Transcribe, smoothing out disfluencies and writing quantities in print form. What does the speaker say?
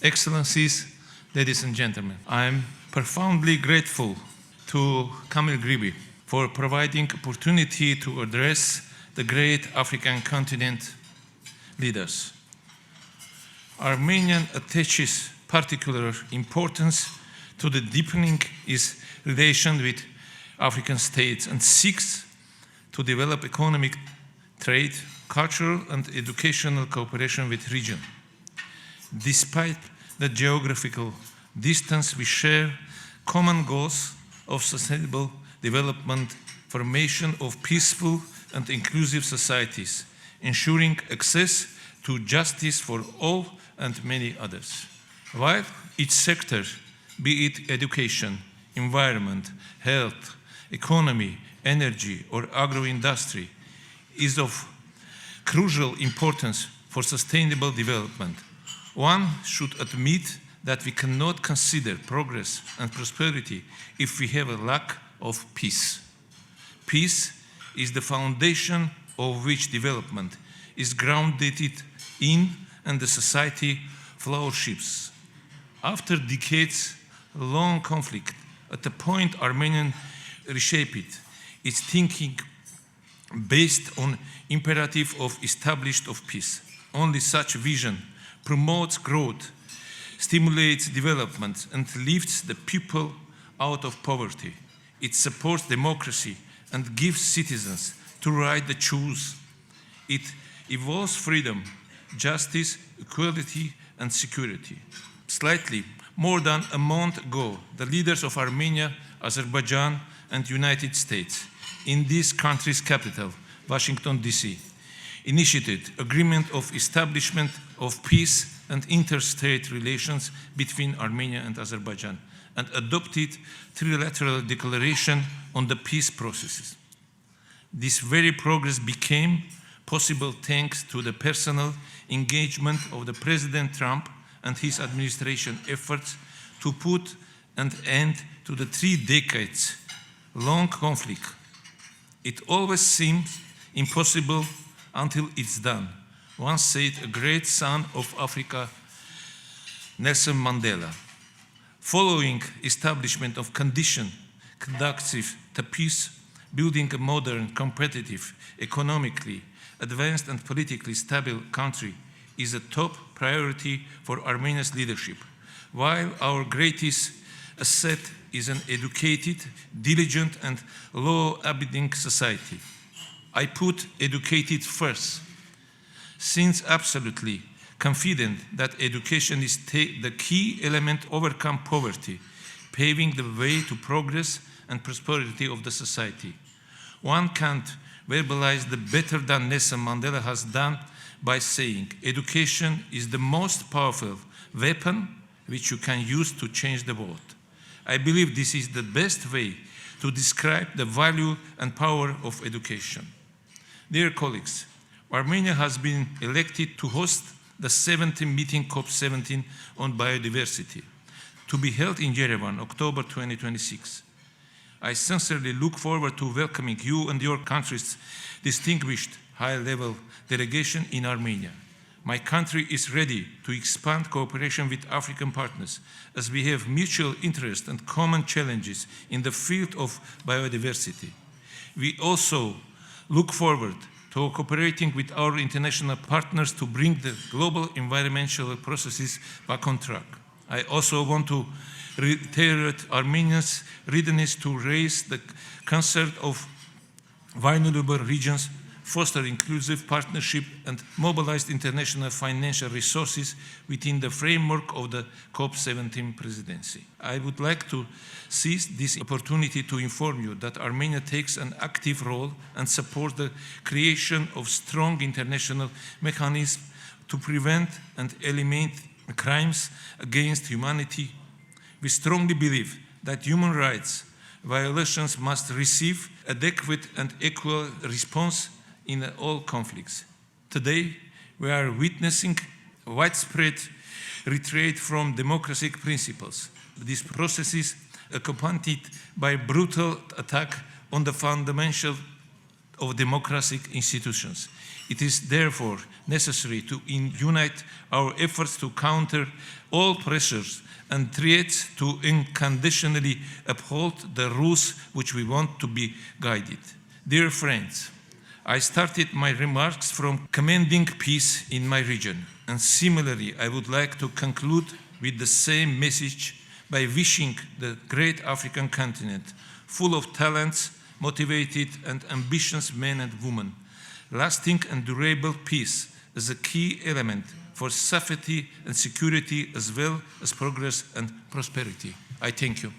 Excellencies, ladies and gentlemen, I am profoundly grateful to Kamil Gribi for providing opportunity to address the great African continent leaders. Armenia attaches particular importance to the deepening its relation with African states and seeks to develop economic, trade, cultural and educational cooperation with the region. Despite the geographical distance, we share common goals of sustainable development, formation of peaceful and inclusive societies, ensuring access to justice for all and many others. While each sector, be it education, environment, health, economy, energy, or agro-industry, is of crucial importance for sustainable development, one should admit that we cannot consider progress and prosperity if we have a lack of peace. Peace is the foundation of which development is grounded in and the society flourishes. After decades-long conflict, at the point Armenia reshaped its thinking based on imperative of established of peace. Only such vision promotes growth, stimulates development, and lifts the people out of poverty. It supports democracy and gives citizens the right to choose. It evolves freedom, justice, equality, and security. Slightly more than a month ago, the leaders of Armenia, Azerbaijan, and United States in this country's capital, Washington, D.C., initiated agreement of establishment of peace and interstate relations between Armenia and Azerbaijan and adopted trilateral declaration on the peace processes. This very progress became possible thanks to the personal engagement of the President Trump and his administration efforts to put an end to the 3 decades long conflict. It always seems impossible until it's done. Once said a great son of Africa, Nelson Mandela. Following establishment of conditions conducive to peace, building a modern, competitive, economically advanced and politically stable country is a top priority for Armenia's leadership. While our greatest asset is an educated, diligent, and law-abiding society, I put educated first, since absolutely confident that education is the key element to overcome poverty, paving the way to progress and prosperity of the society. One can't verbalize the better than Nelson Mandela has done by saying, education is the most powerful weapon which you can use to change the world. I believe this is the best way to describe the value and power of education. Dear colleagues, Armenia has been elected to host the 17th meeting COP17 on biodiversity, to be held in Yerevan, October 2026. I sincerely look forward to welcoming you and your country's distinguished high-level delegation in Armenia. My country is ready to expand cooperation with African partners as we have mutual interest and common challenges in the field of biodiversity. We also look forward to cooperating with our international partners to bring the global environmental processes back on track. I also want to reiterate Armenia's readiness to raise the concern of vulnerable regions, foster inclusive partnership, and mobilize international financial resources within the framework of the COP17 presidency. I would like to seize this opportunity to inform you that Armenia takes an active role and supports the creation of strong international mechanisms to prevent and eliminate crimes against humanity. We strongly believe that human rights violations must receive adequate and equal response in all conflicts. Today, we are witnessing widespread retreat from democratic principles. This process is accompanied by brutal attack on the fundamental of democratic institutions. It is therefore necessary to unite our efforts to counter all pressures and threats to unconditionally uphold the rules which we want to be guided. Dear friends, I started my remarks from commending peace in my region, and similarly, I would like to conclude with the same message by wishing the great African continent, full of talents, motivated and ambitious men and women, lasting and durable peace is a key element for safety and security as well as progress and prosperity. I thank you.